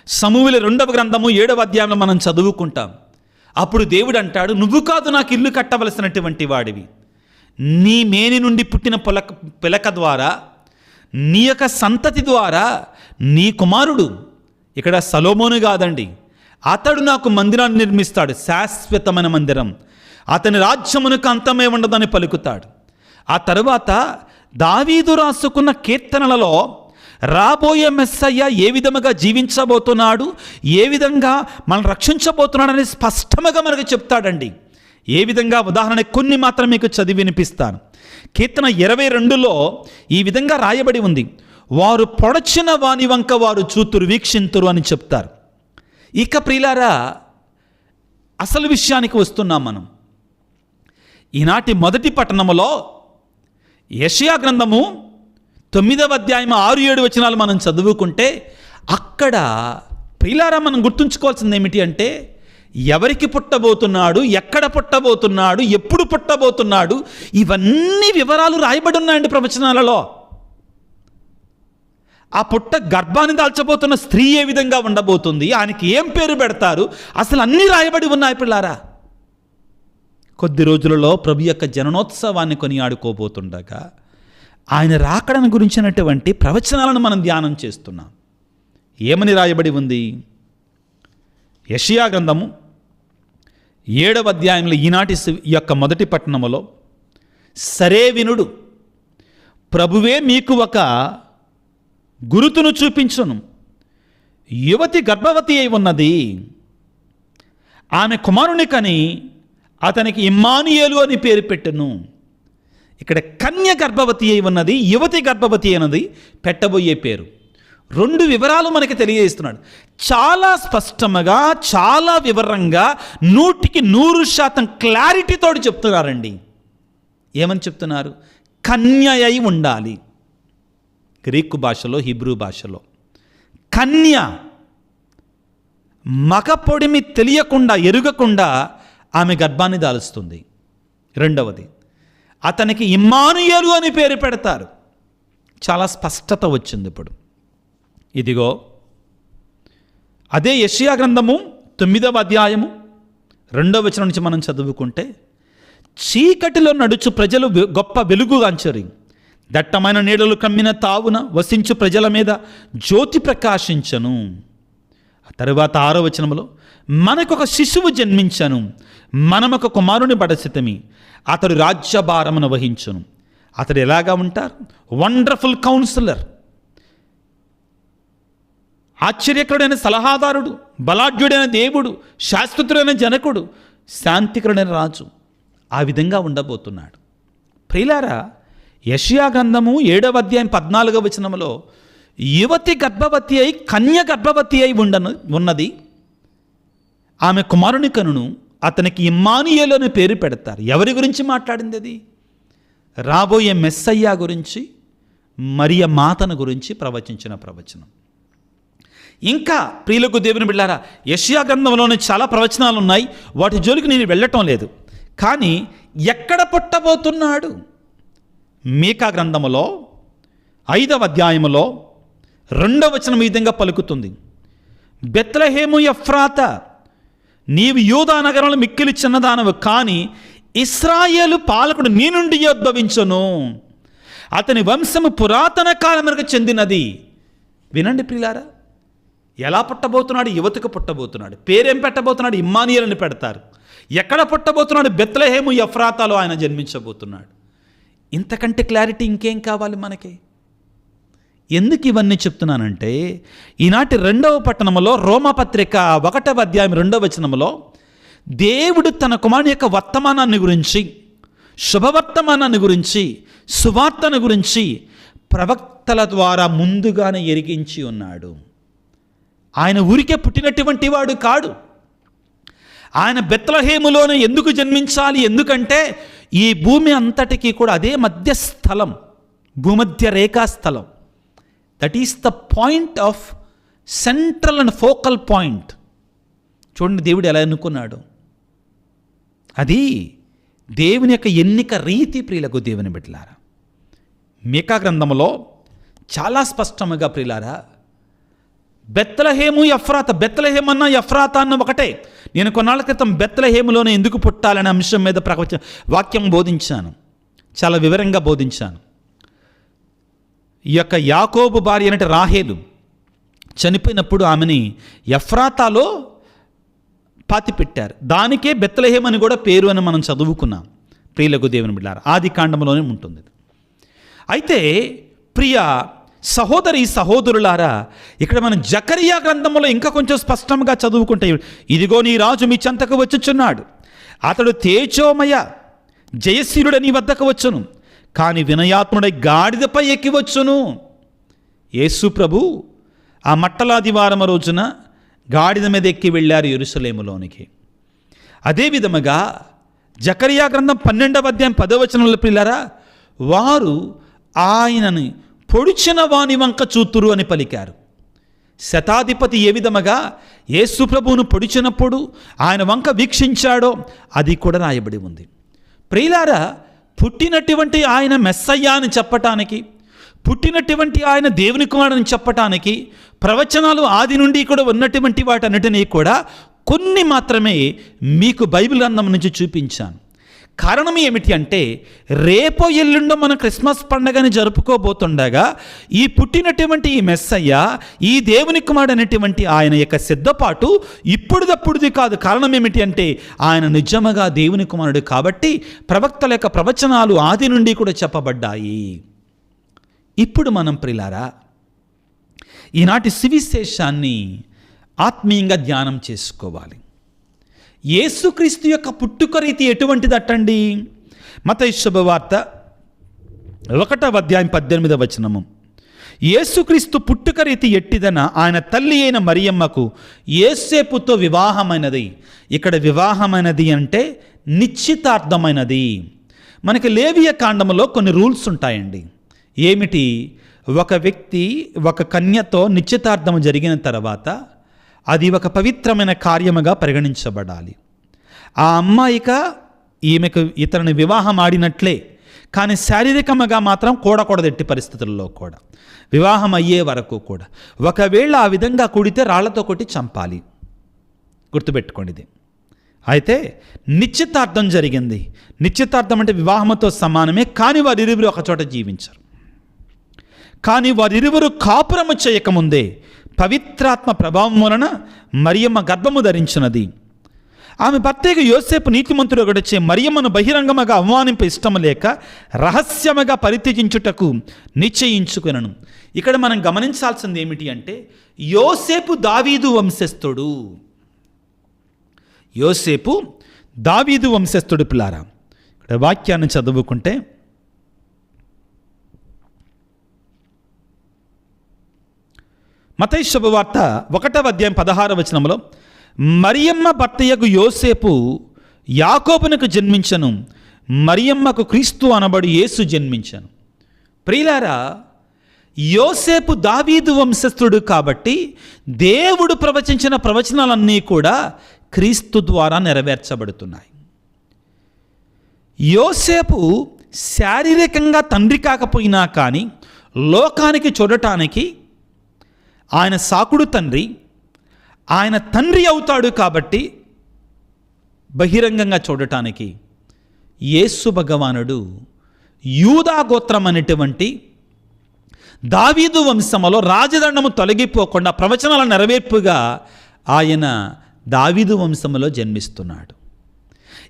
సమూయేలు 2వ గ్రంథము 7వ అధ్యాయంలో మనం చదువుకుంటాం. అప్పుడు దేవుడు అంటాడు, నువ్వు కాదు నాకు ఇల్లు కట్టవలసినటువంటి వాడివి, నీ మేని నుండి పుట్టిన పిలక ద్వారా, నీ యొక్క సంతతి ద్వారా నీ కుమారుడు, ఇక్కడ సొలొమోను కాదండి, అతడు నాకు మందిరాన్ని నిర్మిస్తాడు, శాశ్వతమైన మందిరం, అతని రాజ్యమునకు అంతమే ఉండదని పలుకుతాడు. ఆ తరువాత దావీదు రాసుకున్న కీర్తనలలో రాబోయే మెస్సయ్య ఏ విధముగా జీవించబోతున్నాడు, ఏ విధంగా మనం రక్షించబోతున్నాడని స్పష్టంగా మనకు చెప్తాడండి. ఏ విధంగా, ఉదాహరణ కొన్ని మాత్రం మీకు చదివి వినిపిస్తాను. కీర్తన 22లో ఈ విధంగా రాయబడి ఉంది, వారు పొడచిన వాని వంక వారు చూతురు వీక్షింతురు అని చెప్తారు. ఇక ప్రియులారా, అసలు విషయానికి వస్తున్నాం మనం. ఈనాటి మొదటి పట్టణములో యెషయా గ్రంథము 9వ అధ్యాయం 6-7 వచనాలు మనం చదువుకుంటే, అక్కడ ప్రియులారా మనం గుర్తుంచుకోవాల్సింది ఏమిటి అంటే, ఎవరికి పుట్టబోతున్నాడు, ఎక్కడ పుట్టబోతున్నాడు, ఎప్పుడు పుట్టబోతున్నాడు, ఇవన్నీ వివరాలు రాయబడి ఉన్నాయండి ప్రవచనాలలో. ఆ పుట్ట గర్భాన్ని దాల్చబోతున్న స్త్రీ ఏ విధంగా ఉండబోతుంది, ఆయనకి ఏం పేరు పెడతారు, అసలు అన్నీ రాయబడి ఉన్నాయి పిల్లారా. కొద్ది రోజులలో ప్రభు యొక్క జననోత్సవాన్ని కొనియాడుకోబోతుండగా ఆయన రాకడను గురించినటువంటి ప్రవచనాలను మనం ధ్యానం చేస్తున్నాం. ఏమని రాయబడి ఉంది? యెషయా గ్రంథము 7వ అధ్యాయంలో ఈనాటి యొక్క మొదటి పట్టణములో, సరే వినుడు, ప్రభువే మీకు ఒక గురుతును చూపించును, యువతి గర్భవతి అయి ఉన్నది, ఆమె కుమారుని కని అతనికి ఇమ్మానుయేలు అని పేరు పెట్టెను. ఇక్కడ కన్య గర్భవతి అయి ఉన్నది, యువతి గర్భవతి అయినది పెట్టబోయే పేరు. 2 వివరాలు మనకి తెలియజేస్తున్నాడు. చాలా స్పష్టంగా, చాలా వివరంగా, 100% క్లారిటీతోటి చెప్తున్నారండి. ఏమని చెప్తున్నారు? కన్య అయి ఉండాలి. గ్రీకు భాషలో, హీబ్రూ భాషలో కన్య, మగ పొడిమి తెలియకుండా, ఎరుగకుండా ఆమె గర్భాన్ని దాలుస్తుంది. 2వది, అతనికి ఇమ్మానుయేలు అని పేరు పెడతారు. చాలా స్పష్టత వచ్చింది. ఇప్పుడు ఇదిగో అదే యెషయా గ్రంథము 9వ అధ్యాయము 2వ వచనం నుంచి మనం చదువుకుంటే, చీకటిలో నడుచు ప్రజలు గొప్ప వెలుగుగాంచరి, దట్టమైన నీడలు కమ్మిన తావున వసించు ప్రజల మీద జ్యోతి ప్రకాశించను. ఆ తరువాత 6వ వచనంలో, మనకొక శిశువు జన్మించను, మనమొక కుమారుని బడసితమి, అతడు రాజ్యభారమును వహించును. అతడు ఎలాగా ఉంటారు? వండర్ఫుల్ కౌన్సిలర్, ఆశ్చర్యకరుడైన సలహాదారుడు, బలాఢ్యుడైన దేవుడు, శాశ్వతుడైన జనకుడు, శాంతికరుడైన రాజు. ఆ విధంగా ఉండబోతున్నాడు. ప్రియులారా, యెషయా గ్రంథము 7వ అధ్యాయం 14వ వచనంలో యువతి గర్భవతి అయి, కన్య గర్భవతి అయి ఉన్నది, ఆమె కుమారుని కనును, అతనికి ఇమ్మానుయేలు అని పేరు పెడతారు. ఎవరి గురించి మాట్లాడింది అది? రాబోయే మెస్సయ్యా గురించి, మరియ మాతను గురించి ప్రవచించిన ప్రవచనం. ఇంకా ప్రియులకు దేవుని బిడ్డలారా, యెషయా గ్రంథంలోనే చాలా ప్రవచనాలు ఉన్నాయి. వాటి జోలికి నేను వెళ్ళటం లేదు. కానీ ఎక్కడ పుట్టబోతున్నాడు? మీకా గ్రంథములో 5వ అధ్యాయములో 2వ వచనం ఈ విధంగా పలుకుతుంది. బెత్లెహేము ఎఫ్రాత, నీవు యూదా నగరంలో మిక్కిలి చిన్నదానవు, కానీ ఇశ్రాయేలు పాలకుడు నీ నుండి ఉద్భవించును, అతని వంశము పురాతన కాలమునకు చెందినది. వినండి ప్రియులారా, ఎలా పుట్టబోతున్నాడు? యువతికి పుట్టబోతున్నాడు. పేరేం పెట్టబోతున్నాడు? ఇమ్మానుయేలు అని పెడతారు. ఎక్కడ పుట్టబోతున్నాడు? బెత్లెహేము ఎఫ్రాతాలో ఆయన జన్మించబోతున్నాడు. ఇంతకంటే క్లారిటీ ఇంకేం కావాలి మనకి? ఎందుకు ఇవన్నీ చెప్తున్నానంటే, ఈనాటి 2వ పట్టణంలో రోమాపత్రిక 1వ అధ్యాయం 2వ వచనంలో దేవుడు తన కుమారుని యొక్క వర్తమానాన్ని గురించి, శుభవర్తమానాన్ని గురించి, సువార్తను గురించి ప్రవక్తల ద్వారా ముందుగానే ఎరిగించి ఉన్నాడు. ఆయన ఊరికే పుట్టినటువంటి వాడు కాడు. ఆయన బెత్లెహేములోనే ఎందుకు జన్మించాలి? ఎందుకంటే ఈ భూమి అంతటికీ కూడా అదే మధ్య స్థలం, భూమధ్య రేఖా స్థలం. That is the point of central and focal point. చూడండి దేవుడు ఎలా ఎన్నుకున్నాడు. అది దేవుని యొక్క ఎన్నిక రీతి. ప్రియులకు దేవుని బిడ్డలారా, మీకా గ్రంథంలో చాలా స్పష్టముగా ప్రియులారా, బెత్లెహేము ఎఫ్రాత, బెత్లెహేము అన్న ఎఫ్రాత అన్న ఒకటే. నేను కొన్నాళ్ళ క్రితం బెత్లెహేములోనే ఎందుకు పుట్టాలనే అంశం మీద వాక్యం బోధించాను, చాలా వివరంగా బోధించాను. ఈ యొక్క యాకోబు భార్య అంటే రాహేలు చనిపోయినప్పుడు ఆమెని ఎఫ్రాతాలో పాతిపెట్టారు. దానికే బెత్లెహేము అని కూడా పేరు అని మనం చదువుకున్నాం. ప్రియులకు దేవుని బిడ్డలారా, ఆది కాండంలోనే ఉంటుంది. అయితే ప్రియ సహోదరి సహోదరులారా, ఇక్కడ మనం జకరియా గ్రంథంలో ఇంకా కొంచెం స్పష్టంగా చదువుకుంటే, ఇదిగో నీ రాజు మీ చెంతకు వచ్చుచున్నాడు, అతడు తేజోమయ జయశీలుడు నీ వద్దకు వచ్చును, కానీ వినయాత్ముడై గాడిదపై ఎక్కి వచ్చును. యేసు ప్రభు ఆ మట్టలాదివారం రోజున గాడిద మీద ఎక్కి వెళ్ళారు యెరూషలేములోనికి. అదే విధముగా జకరియా గ్రంథం 12వ అధ్యాయం 10వ వచనంలో పిల్లరా, వారు ఆయనని పొడిచిన వాని వంక చూతురు అని పలికారు. శతాధిపతి ఏ విధముగా యేసు ప్రభువును పొడిచినప్పుడు ఆయన వంక వీక్షించాడో అది కూడా రాయబడి ఉంది. ప్రియులారా, పుట్టినటువంటి ఆయన మెస్సయ్యా అని చెప్పటానికి, పుట్టినటువంటి ఆయన దేవుని కుమారుడని చెప్పటానికి ప్రవచనాలు ఆది నుండి కూడా ఉన్నటువంటి వాటన్నిటినీ కూడా కొన్ని మాత్రమే మీకు బైబిల్ గ్రంథం నుంచి చూపించాను. కారణం ఏమిటి అంటే, రేపో ఎల్లుండో మనం క్రిస్మస్ పండుగని జరుపుకోబోతుండగా ఈ పుట్టినటువంటి ఈ మెస్సయ్య, ఈ దేవుని కుమారుడు అనేటువంటి ఆయన యొక్క సిద్ధపాటు ఇప్పుడుదప్పుడుది కాదు. కారణం ఏమిటి అంటే, ఆయన నిజముగా దేవుని కుమారుడు కాబట్టి ప్రవక్తల యొక్క ప్రవచనాలు ఆది నుండి కూడా చెప్పబడ్డాయి. ఇప్పుడు మనం ప్రియులారా ఈనాటి సువిశేషాన్ని ఆత్మీయంగా ధ్యానం చేసుకోవాలి. యేసుక్రీస్తు యొక్క పుట్టుక రీతి ఎటువంటిదటండి? మత్తయి శుభవార్త 1వ అధ్యాయం 18వ వచనము, యేసుక్రీస్తు పుట్టుక రీతి ఎట్టిదన ఆయన తల్లి అయిన మరియమ్మకు యోసేపుతో వివాహమైనది. ఇక్కడ వివాహమైనది అంటే నిశ్చితార్థమైనది. మనకి లేవియ కాండములో కొన్ని రూల్స్ ఉంటాయండి. ఏమిటి? ఒక వ్యక్తి ఒక కన్యతో నిశ్చితార్థం జరిగిన తర్వాత అది ఒక పవిత్రమైన కార్యముగా పరిగణించబడాలి. ఆ అమ్మాయిక ఈమెకు ఇతరుని వివాహం ఆడినట్లే, కానీ శారీరకముగా మాత్రం కూడకూడదు ఎట్టి పరిస్థితుల్లో కూడా, వివాహం అయ్యే వరకు కూడా. ఒకవేళ ఆ విధంగా కూడితే రాళ్లతో కొట్టి చంపాలి. గుర్తుపెట్టుకోండి ఇది. అయితే నిశ్చితార్థం జరిగింది. నిశ్చితార్థం అంటే వివాహంతో సమానమే, కానీ వారిరువురు ఒకచోట జీవించరు. కానీ వారిరువురు కాపురము చేయకముందే పవిత్రాత్మ ప్రభావం వలన మరియమ్మ గర్భము ధరించినది. ఆమె భర్తకు యోసేపు నీతిమంతుడు గడిచే మరియమ్మను బహిరంగముగా అవమానింప ఇష్టము లేక రహస్యముగా పరిత్యజించుటకు నిశ్చయించుకొనెను. ఇక్కడ మనం గమనించాల్సింది ఏమిటి అంటే, యోసేపు దావీదు వంశస్థుడు. యోసేపు దావీదు వంశస్థుడు. పిల్లారా, ఇక్కడ వాక్యాన్ని చదువుకుంటే, మత్తయి శుభవార్త 1వ అధ్యాయం 16వ వచనంలో, మరియమ్మ భర్తయగు యోసేపు యాకోబునకు జన్మించను, మరియమ్మకు క్రీస్తు అనబడి యేసు జన్మించను. ప్రియులారా, యోసేపు దావీదు వంశస్థుడు కాబట్టి దేవుడు ప్రవచించిన ప్రవచనాలన్నీ కూడా క్రీస్తు ద్వారా నెరవేర్చబడుతున్నాయి. యోసేపు శారీరకంగా తండ్రి కాకపోయినా కానీ లోకానికి చూడటానికి ఆయన సాకుడు తండ్రి, ఆయన తండ్రి అవుతాడు కాబట్టి బహిరంగంగా చూడటానికి యేసు భగవానుడు యూదా గోత్రం అనేటువంటి దావీదు వంశములో రాజదండము తొలగిపోకుండా ప్రవచనాల నెరవేర్పుగా ఆయన దావీదు వంశములో జన్మిస్తున్నాడు.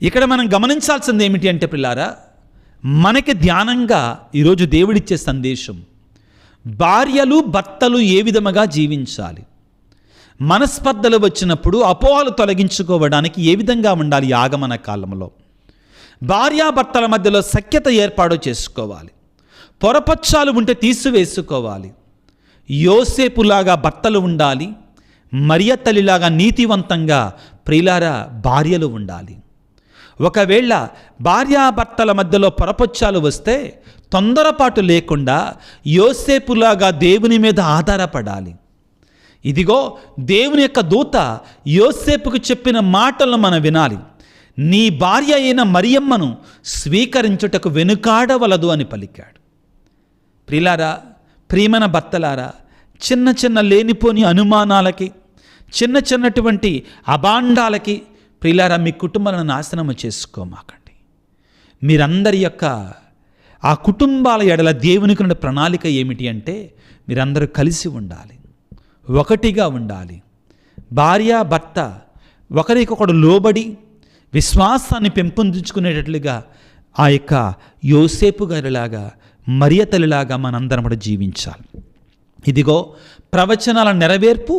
ఇక్కడ మనం గమనించాల్సింది ఏమిటి అంటే పిల్లారా, మనకి ధ్యానంగా ఈరోజు దేవుడిచ్చే సందేశం, భార్యలు భర్తలు ఏ విధముగా జీవించాలి, మనస్పర్ధలు వచ్చినప్పుడు అపోహలు తొలగించుకోవడానికి ఏ విధంగా ఉండాలి, ఆగమన కాలంలో భార్యాభర్తల మధ్యలో సఖ్యత ఏర్పాటు చేసుకోవాలి, పొరపచ్చాలు ఉంటే తీసివేసుకోవాలి. యోసేపులాగా భర్తలు ఉండాలి, మరియ తల్లిలాగా నీతివంతంగా ప్రియులారా భార్యలు ఉండాలి. ఒకవేళ భార్యాభర్తల మధ్యలో పొరపచ్చాలు వస్తే తొందరపాటు లేకుండా యోసేపులాగా దేవుని మీద ఆధారపడాలి. ఇదిగో దేవుని యొక్క దూత యోసేపుకు చెప్పిన మాటలను మనం వినాలి. నీ భార్య అయిన మరియమ్మను స్వీకరించుటకు వెనుకాడవలదు అని పలికాడు. ప్రియులారా, ప్రియమైన భర్తలారా, చిన్న చిన్న లేనిపోని అనుమానాలకి, చిన్న చిన్నటువంటి అభాండాలకి ప్రియులారా మీ కుటుంబాలను నాశనము చేసుకోమాకండి. మీరందరి యొక్క ఆ కుటుంబాల ఎడల దేవునికి ఉన్న ప్రణాళిక ఏమిటి అంటే, మీరందరూ కలిసి ఉండాలి, ఒకటిగా ఉండాలి. భార్య భర్త ఒకరికొకడు లోబడి విశ్వాసాన్ని పెంపొందించుకునేటట్లుగా ఆ యొక్క యోసేపు గారిలాగా మరియ తల్లిలాగా మనందరం కూడా జీవించాలి. ఇదిగో ప్రవచనాల నెరవేర్పు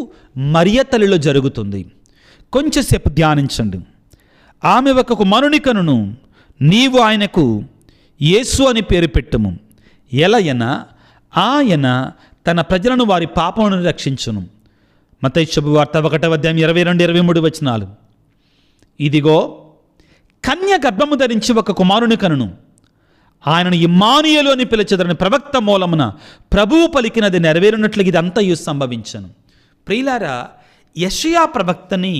మరియ తల్లిలో జరుగుతుంది. కొంచెంసేపు ధ్యానించండి. ఆమె ఒక కుమారుని కనును, నీవు ఆయనకు యేసు అని పేరు పెట్టుము. ఎలయన ఆయన తన ప్రజలను వారి పాపములను రక్షించును. మత్తయి శుభవార్త 1వ అధ్యాయం 22-23 వచనాలు. ఇదిగో కన్య గర్భము ధరించి ఒక కుమారుని కనును, ఆయనను ఇమ్మానుయేలు అని పిలిచెదరని ప్రవక్త మూలమున ప్రభువు పలికినది నెరవేరునట్లుగా ఇదంతయు సంభవించను. ప్రియులారా, యెషయా ప్రవక్తని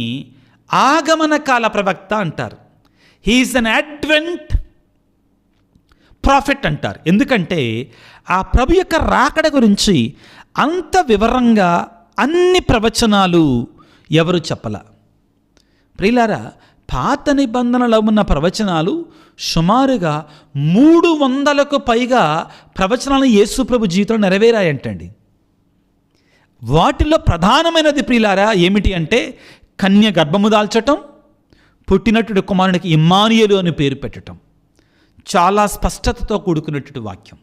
ఆగమన కాల ప్రవక్త అంటారు. హీఈస్ అన్ అడ్వెంట్ ప్రాఫిట్ అంటారు. ఎందుకంటే ఆ ప్రభు యొక్క రాకడ గురించి అంత వివరంగా అన్ని ప్రవచనాలు ఎవరు చెప్పల. ప్రియులారా, పాత నిబంధనలో ఉన్న ప్రవచనాలు సుమారుగా 300కు పైగా ప్రవచనాలు యేసు ప్రభు జీవితంలో నెరవేరాయంటండి. వాటిలో ప్రధానమైనది ప్రియులారా ఏమిటి అంటే, కన్య గర్భము దాల్చటం, పుట్టినటువంటి కుమారునికి ఇమ్మానుయేలు అని పేరు పెట్టడం. చాలా స్పష్టతతో కూడుకున్నటువంటి వాక్యం.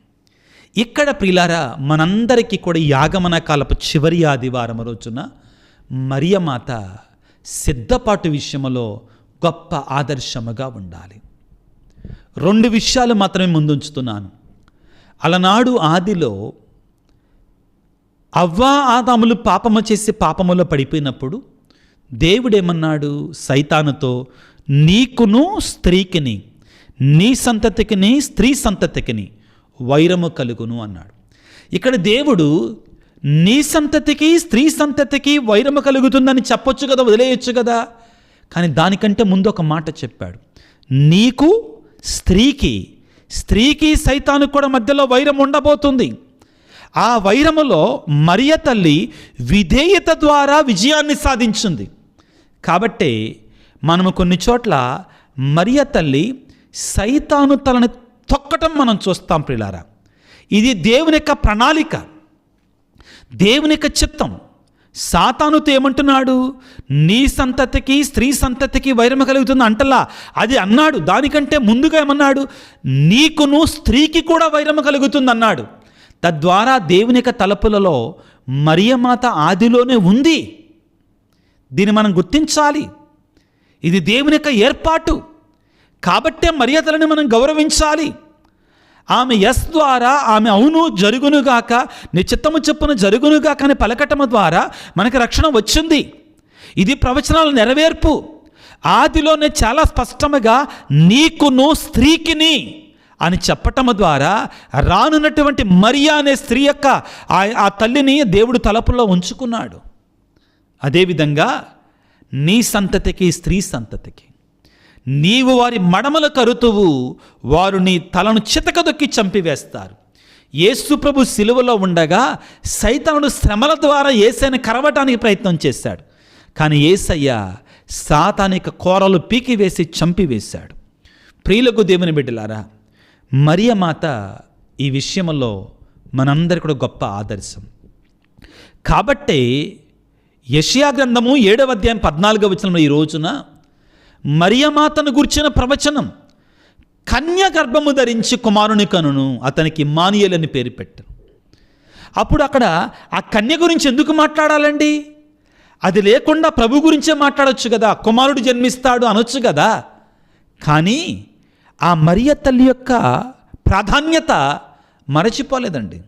ఇక్కడ ప్రియులారా మనందరికీ కూడా యాగమన కాలపు చివరి ఆదివారం రోజున మరియమాత సిద్ధపాటు విషయంలో గొప్ప ఆదర్శముగా ఉండాలి. 2 విషయాలు మాత్రమే ముందుంచుతున్నాను. అలనాడు ఆదిలో అవ్వా ఆదాములు పాపము చేసి పాపములో పడిపోయినప్పుడు దేవుడేమన్నాడు సైతానుతో, నీకును స్త్రీకిని, నీ సంతతికిని స్త్రీ సంతతికిని వైరము కలుగును అన్నాడు. ఇక్కడ దేవుడు నీ సంతతికి స్త్రీ సంతతికి వైరము కలుగుతుందని చెప్పొచ్చు కదా, వదిలేయచ్చు కదా. కానీ దానికంటే ముందు ఒక మాట చెప్పాడు, నీకు స్త్రీకి సైతాను కూడా మధ్యలో వైరం ఉండబోతుంది. ఆ వైరములో మరియ తల్లి విధేయత ద్వారా విజయాన్ని సాధించింది. కాబట్టి మనము కొన్ని చోట్ల మరియ తల్లి సైతాను తలని తొక్కటం మనం చూస్తాం ప్రియులారా. ఇది దేవుని యొక్క ప్రణాళిక, దేవుని యొక్క చిత్తం. సాతానుతో ఏమంటున్నాడు, నీ సంతతికి స్త్రీ సంతతికి వైరము కలుగుతుంది అంటలా, అది అన్నాడు. దానికంటే ముందుగా ఏమన్నాడు, నీకును స్త్రీకి కూడా వైరము కలుగుతుంది అన్నాడు. తద్వారా దేవుని యొక్క తలపులలో మరియమాత ఆదిలోనే ఉంది. దీన్ని మనం గుర్తించాలి. ఇది దేవుని యొక్క ఏర్పాటు. కాబట్టే మరియ తల్లిని మనం గౌరవించాలి. ఆమె ఎస్ ద్వారా ఆమె అవును జరుగునుగాక, నీ చిత్తము చొప్పున జరుగునుగాక అని పలకటము ద్వారా మనకి రక్షణ వచ్చింది. ఇది ప్రవచనాల నెరవేర్పు. ఆదిలోనే చాలా స్పష్టంగా నీకును స్త్రీకిని అని చెప్పటము ద్వారా రానున్నటువంటి మరియా అనే స్త్రీ యొక్క ఆ తల్లిని దేవుడు తలపుల్లో ఉంచుకున్నాడు. అదేవిధంగా నీ సంతతికి స్త్రీ సంతతికి నీవు వారి మడమల కరుతువు, వారు నీ తలను చితకదొక్కి చంపివేస్తారు. యేసు ప్రభు సిలువలో ఉండగా సైతానుడు శ్రమల ద్వారా యేసయ్యను కరవటానికి ప్రయత్నం చేశాడు. కానీ యేసయ్య సాతానిక కోరలు పీకివేసి చంపివేశాడు. ప్రియులకు దేవుని బిడ్డలారా, మరియమాత ఈ విషయంలో మనందరి కూడా గొప్ప ఆదర్శం. కాబట్టే యెషయా గ్రంథము 7వ అధ్యాయం 14వ వచనంలో ఈ రోజున మరియమాతను గుర్చిన ప్రవచనం, కన్య గర్భము ధరించి కుమారుని కనును, అతనికి ఇమ్మానుయేలు అని పేరు పెట్టారు. అప్పుడు అక్కడ ఆ కన్య గురించి ఎందుకు మాట్లాడాలండి? అది లేకుండా ప్రభు గురించే మాట్లాడొచ్చు కదా, కుమారుడు జన్మిస్తాడు అనొచ్చు కదా. కానీ ఆ మరియ తల్లి యొక్క ప్రాధాన్యత మరచిపోలేదండి.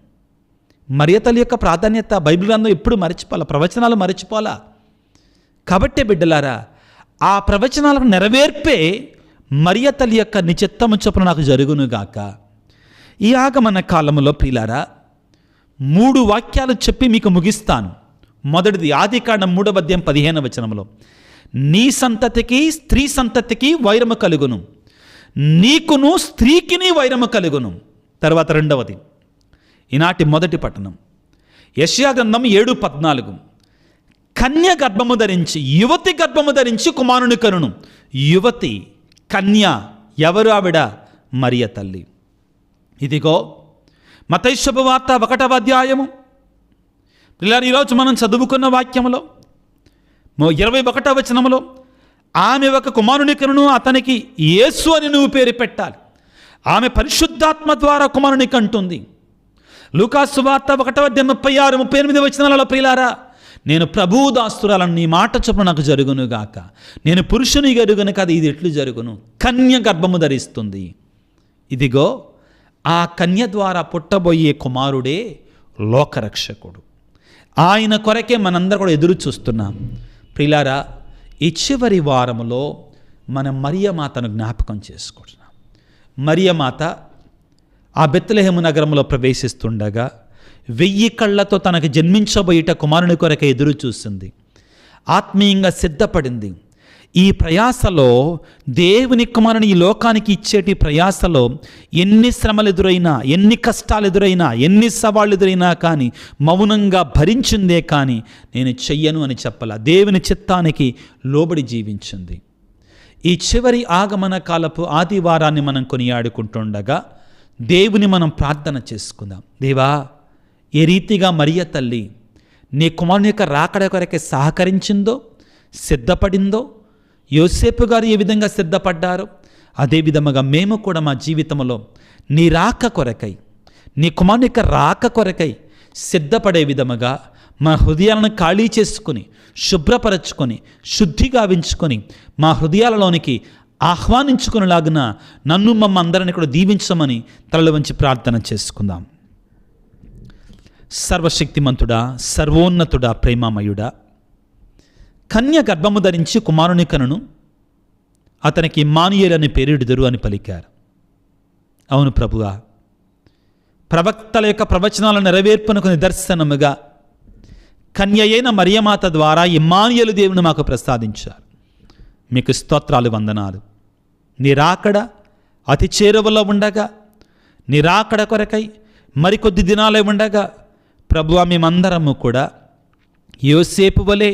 మరియ తల్లి యొక్క ప్రాధాన్యత బైబిల్ గ్రంథం ఎప్పుడు మరచిపోలా, ప్రవచనాలు మరచిపోలా. కాబట్టే బిడ్డలారా, ఆ ప్రవచనాలకు నెరవేర్పే మరియ తల్లి యొక్క నీ చిత్తము చొప్పున నాకు జరుగునుగాక. ఈ ఆగమన కాలంలో ప్రియులారా 3 వాక్యాలు చెప్పి మీకు ముగిస్తాను. మొదటిది ఆదికాండం 3వ అధ్యాయం 15వ వచనంలో, నీ సంతతికి స్త్రీ సంతతికి వైరము కలుగును, నీకును స్త్రీకిని వైరము కలుగును. తర్వాత రెండవది ఈనాటి మొదటి పట్టణం యెషయా గ్రంథం 7:14, కన్య గర్భము ధరించి యువతి గర్భము ధరించి కుమారుని కనును. యువతి కన్య ఎవరు? ఆవిడ మరియ తల్లి. ఇదిగో మత్తయి శుభవార్త 1వ అధ్యాయము ఈరోజు మనం చదువుకున్న వాక్యములో 21వ వచనములో, ఆమె ఒక కుమారుని కనును, అతనికి యేసు అని నువ్వు పేరు పెట్టాలి. ఆమె పరిశుద్ధాత్మ ద్వారా కుమారుని కంటుంది. లూకాసు వార్త 1వ అధ్యాయం 36, 38 వచనాలలో, ప్రియులారా, నేను ప్రభువు దాస్తురాలను, నీ మాట చొప్పున నాకు జరుగునుగాక, నేను పురుషుని గరుగును కదా, ఇది ఎట్లు జరుగును? కన్య గర్భము ధరిస్తుంది. ఇదిగో ఆ కన్య ద్వారా పుట్టబోయే కుమారుడే లోకరక్షకుడు. ఆయన కొరకే మనందరూ కూడా ఎదురు చూస్తున్నాం. ప్రియులారా, ఈ చివరి వారములో మనం మరియమాతను జ్ఞాపకం చేసుకుంటున్నాం. మరియమాత ఆ బెత్లెహేము నగరంలో ప్రవేశిస్తుండగా 1000 కళ్ళతో తనకు జన్మించబోయేట కుమారుని కొరకు ఎదురు చూసింది. ఆత్మీయంగా సిద్ధపడింది. ఈ ప్రయాసలో దేవుని కుమారుని ఈ లోకానికి ఇచ్చేటి ప్రయాసలో ఎన్ని శ్రమలు ఎదురైనా, ఎన్ని కష్టాలు ఎదురైనా, ఎన్ని సవాళ్ళు ఎదురైనా కానీ మౌనంగా భరించిందే కానీ నేను చెయ్యను అని చెప్పాల. దేవుని చిత్తానికి లోబడి జీవించింది. ఈ చివరి ఆగమన కాలపు ఆదివారాన్ని మనం కొనియాడుకుంటుండగా దేవుని మనం ప్రార్థన చేసుకుందాం. దేవా, ఏ రీతిగా మరియ తల్లి నీ కుమారుని యొక్క రాకడ కొరకే సహకరించిందో, సిద్ధపడిందో, యోసేపు గారు ఏ విధంగా సిద్ధపడ్డారో అదేవిధముగా మేము కూడా మా జీవితంలో నీ రాక కొరకై, నీ కుమారుని యొక్క రాక కొరకై సిద్ధపడే విధముగా మా హృదయాలను ఖాళీ చేసుకొని, శుభ్రపరచుకొని, శుద్ధి గావించుకొని మా హృదయాలలోనికి ఆహ్వానించుకునేలాగున నన్ను మమ్మ అందరిని కూడా దీవించమని తలలు వంచి ప్రార్థన చేసుకుందాం. సర్వశక్తిమంతుడా, సర్వోన్నతుడా, ప్రేమామయుడా, కన్య గర్భము ధరించి కుమారుని కనును, అతనికి ఇమ్మానుయేలు అని పేరిడుదురు అని పలికారు. అవును ప్రభువా, ప్రవక్తల యొక్క ప్రవచనాల నెరవేర్పునకు నిదర్శనముగా కన్య అయిన మరియమాత ద్వారా ఇమ్మానుయేలు దేవుని మాకు ప్రసాదించారు. మీకు స్తోత్రాలు, వందనాలు. నీ రాకడ అతి చేరువలో ఉండగా, నీ రాకడ కొరకై మరికొద్ది దినాలే ఉండగా ప్రభువా, మేమందరము కూడా యోసేపు వలె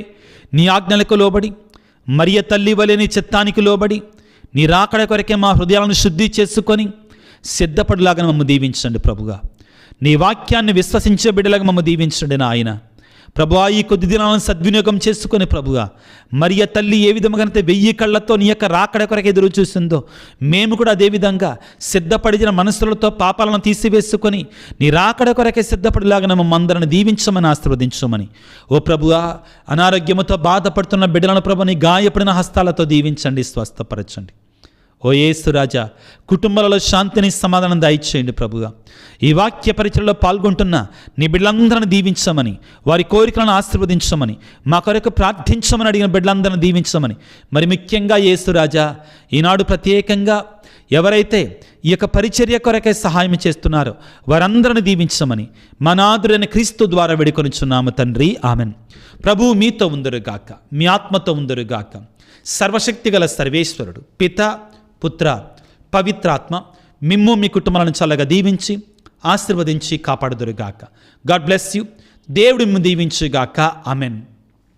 నీ ఆజ్ఞలకు లోబడి, మరియ తల్లి వలె నీ చిత్తానికి లోబడి, నీ రాకడ కొరకే మా హృదయాలను శుద్ధి చేసుకొని సిద్ధపడులాగా మమ్మ దీవించండి ప్రభుగా. నీ వాక్యాన్ని విశ్వసించే బిడ్డలాగా మమ్మ దీవించండి నాయన. ప్రభువా, ఈ కొద్ది దినాలను సద్వినియోగం చేసుకుని ప్రభుగా, మరియ తల్లి ఏ విధముగానైతే 1000 కళ్ళతో నీ యొక్క రాకడ కొరకు ఎదురు చూసిందో, మేము కూడా అదేవిధంగా సిద్ధపడిన మనసులతో పాపాలను తీసివేసుకొని నీ రాకడ కొరకే సిద్ధపడిలాగా మమ్మందరిని దీవించమని, ఆశీర్వదించమని. ఓ ప్రభువా, అనారోగ్యముతో బాధపడుతున్న బిడ్డలను ప్రభు నీ గాయపడిన హస్తాలతో దీవించండి, స్వస్థపరచండి. ఓ యేసు రాజా, కుటుంబాలలో శాంతిని, సమాధానం దయచేయండి ప్రభుగా. ఈ వాక్య పరిచయలో పాల్గొంటున్న నీ బిడ్డలందరిని దీవించమని, వారి కోరికలను ఆశీర్వదించమని, మా కొరకు ప్రార్థించమని అడిగిన బిడ్డలందరిని దీవించమని, మరి ముఖ్యంగా యేసు రాజా, ఈనాడు ప్రత్యేకంగా ఎవరైతే ఈ యొక్క పరిచర్య కొరకే సహాయం చేస్తున్నారో వారందరిని దీవించమని మా నాథుడైన క్రీస్తు ద్వారా వేడుకొనుచున్నాము తండ్రి, ఆమెన్. ప్రభువు మీతో ఉందరుగాక, మీ ఆత్మతో ఉందరుగాక. సర్వశక్తిగల సర్వేశ్వరుడు పిత, పుత్ర, పవిత్రాత్మ మిమ్ము మీ కుటుంబాలను చల్లగా దీవించి ఆశీర్వదించి కాపాడుదురుగాక. God bless you. దేవుడు మిమ్ము దీవించుగాక. ఆమెన్.